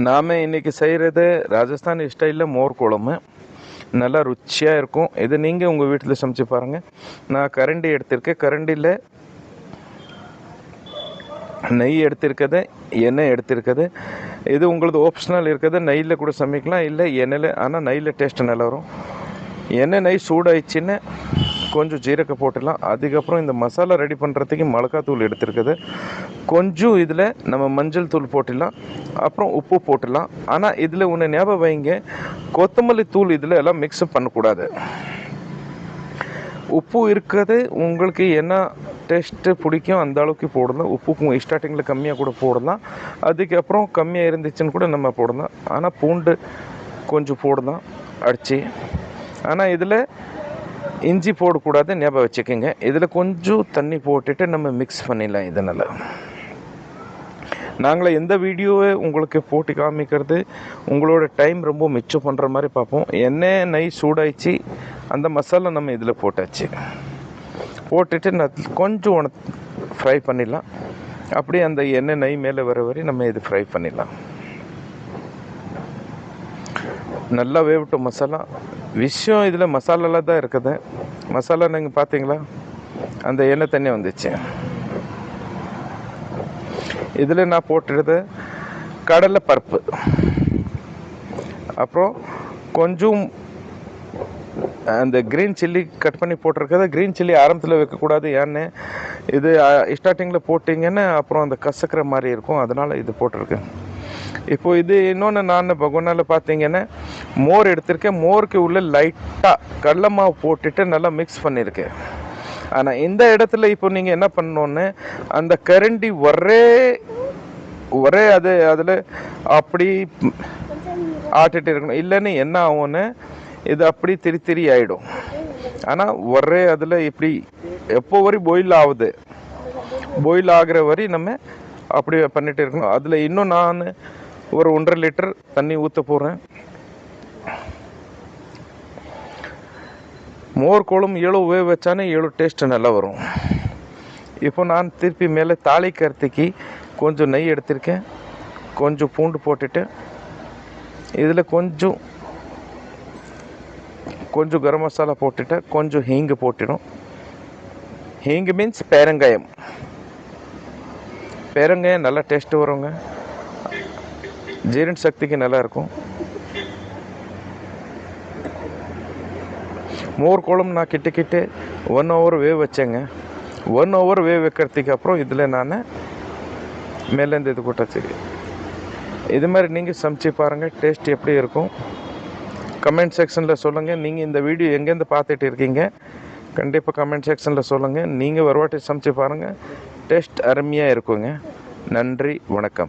நாம் இன்றைக்கி செய்கிறது ராஜஸ்தானி ஸ்டைலில் மோர் குழம்பு. நல்லா ருச்சியாக இருக்கும். இது நீங்கள் உங்கள் வீட்டில் சமைச்சு பாருங்கள். நான் கரண்டி எடுத்திருக்கேன். கரண்டியில் நெய் எடுத்திருக்குது, எண்ணெய் எடுத்திருக்குது. இது உங்களது ஆப்ஷனல் இருக்குது. நெய்யில் கூட சமைக்கலாம், இல்லை எண்ணெயில். ஆனால் நெய்யில் டேஸ்ட்டு நல்லா வரும். நெய் சூடாயிடுச்சின்னு கொஞ்சம் ஜீரக போட்டுடலாம். அதுக்கப்புறம் இந்த மசாலா ரெடி பண்ணுறதுக்கு மிளகாத்தூள் எடுத்துருக்குது. கொஞ்சம் இதில் நம்ம மஞ்சள் தூள் போட்டுடலாம், அப்புறம் உப்பு போட்டுடலாம். ஆனால் இதில் ஒன்று ஞாபகம் வைங்க, கொத்தமல்லி தூள் இதில் எல்லாம் மிக்ஸ் பண்ணக்கூடாது. உப்பு இருக்கிறது உங்களுக்கு என்ன டேஸ்ட்டு பிடிக்கும் அந்த அளவுக்கு போடலாம். உப்பு ஸ்டார்டிங்கில் கம்மியாக கூட போடலாம், அதுக்கப்புறம் கம்மியாக இருந்துச்சுன்னு கூட நம்ம போடலாம். ஆனால் பூண்டு கொஞ்சம் போடலாம் அடித்து. ஆனால் இதில் இஞ்சி போடக்கூடாது, ஞாபகம் வச்சுக்கோங்க. இதில் கொஞ்சம் தண்ணி போட்டுட்டு நம்ம மிக்ஸ் பண்ணிடலாம். இதனால் நாங்களே எந்த வீடியோவை உங்களுக்கு போட்டு காமிக்கிறது உங்களோட டைம் ரொம்ப மிச்சம் பண்ணுற மாதிரி பார்ப்போம். நெய் சூடாயிடுச்சு, அந்த மசாலா நம்ம இதில் போட்டாச்சு. போட்டுட்டு கொஞ்சம் ஃப்ரை பண்ணிடலாம். அப்படியே அந்த நெய் மேலே வர வரை நம்ம இது ஃப்ரை பண்ணிடலாம். நல்லா வேகட்டும் மசாலா. விஷயம் இதில் மசாலாலாம் தான் இருக்குது. மசாலா நீங்கள் பார்த்தீங்களா, அந்த எண்ணெய் தண்ணி வந்துச்சு. இதில் நான் போட்டுறது கடலை பருப்பு, அப்புறம் கொஞ்சம் அந்த க்ரீன் சில்லி கட் பண்ணி போட்டிருக்கிறது. க்ரீன் சில்லி ஆரம்பத்தில் வைக்கக்கூடாது, ஏன்னு இது ஸ்டார்டிங்கில் போட்டிங்கன்னா அப்புறம் அந்த கசக்கிற மாதிரி இருக்கும், அதனால் இது போட்டிருக்கேன். இப்போது இது இன்னொன்று நான் பகோனாவில் பார்த்தீங்கன்னா மோர் எடுத்திருக்கேன். மோருக்கு உள்ள லைட்டாக கடலை மாவு போட்டுட்டு நல்லா மிக்ஸ் பண்ணியிருக்கேன். ஆனால் இந்த இடத்துல இப்போ நீங்கள் என்ன பண்ணணுன்னு, அந்த கரண்டி ஒரே அதில் அப்படி ஆட்டிட்டு இருக்கணும். இல்லைன்னு என்ன ஆகும்னு இது அப்படி திரி ஆகிடும். ஆனால் அதில் இப்படி எப்போ வரை பாயில் ஆகிற வரை நம்ம அப்படி பண்ணிட்டு இருக்கணும். அதில் இன்னும் நான் ஒரு 1.5 லிட்டர் தண்ணி ஊற்ற போகிறேன். மோர் குழம்பு 7 வேக வச்சானே 7 டேஸ்ட்டு நல்லா வரும். இப்போ நான் திருப்பி மேலே தாளிக்கிறதுக்கு கொஞ்சம் நெய் எடுத்திருக்கேன். கொஞ்சம் பூண்டு போட்டுட்டு இதில் கொஞ்சம் கரம் மசாலா போட்டுட்டு கொஞ்சம் ஹீங்கு போட்டிடும். ஹீங்கு மீன்ஸ் பேரங்காயம் நல்லா டேஸ்ட்டு வருங்க. ஜீரண சக்திக்கு நல்லா இருக்கும். மோர் குழம்பு நான் கிட்ட 1 ஹவர் வேக வச்சேங்க. 1 ஹவர் வேக வைக்கிறதுக்கு அப்புறம் இதில் நான் மேலேருந்து இது கொட்டாச்சு. இது மாதிரி நீங்கள் சமைச்சு பாருங்கள், டேஸ்ட் எப்படி இருக்கும் கமெண்ட் செக்ஷனில் சொல்லுங்கள். நீங்கள் இந்த வீடியோ எங்கேருந்து பார்த்துட்டு இருக்கீங்க கண்டிப்பாக கமெண்ட் செக்ஷனில் சொல்லுங்கள். நீங்கள் ஒரு வாட்டி சமைச்சு பாருங்கள், டேஸ்ட் அருமையாக இருக்குங்க. நன்றி, வணக்கம்.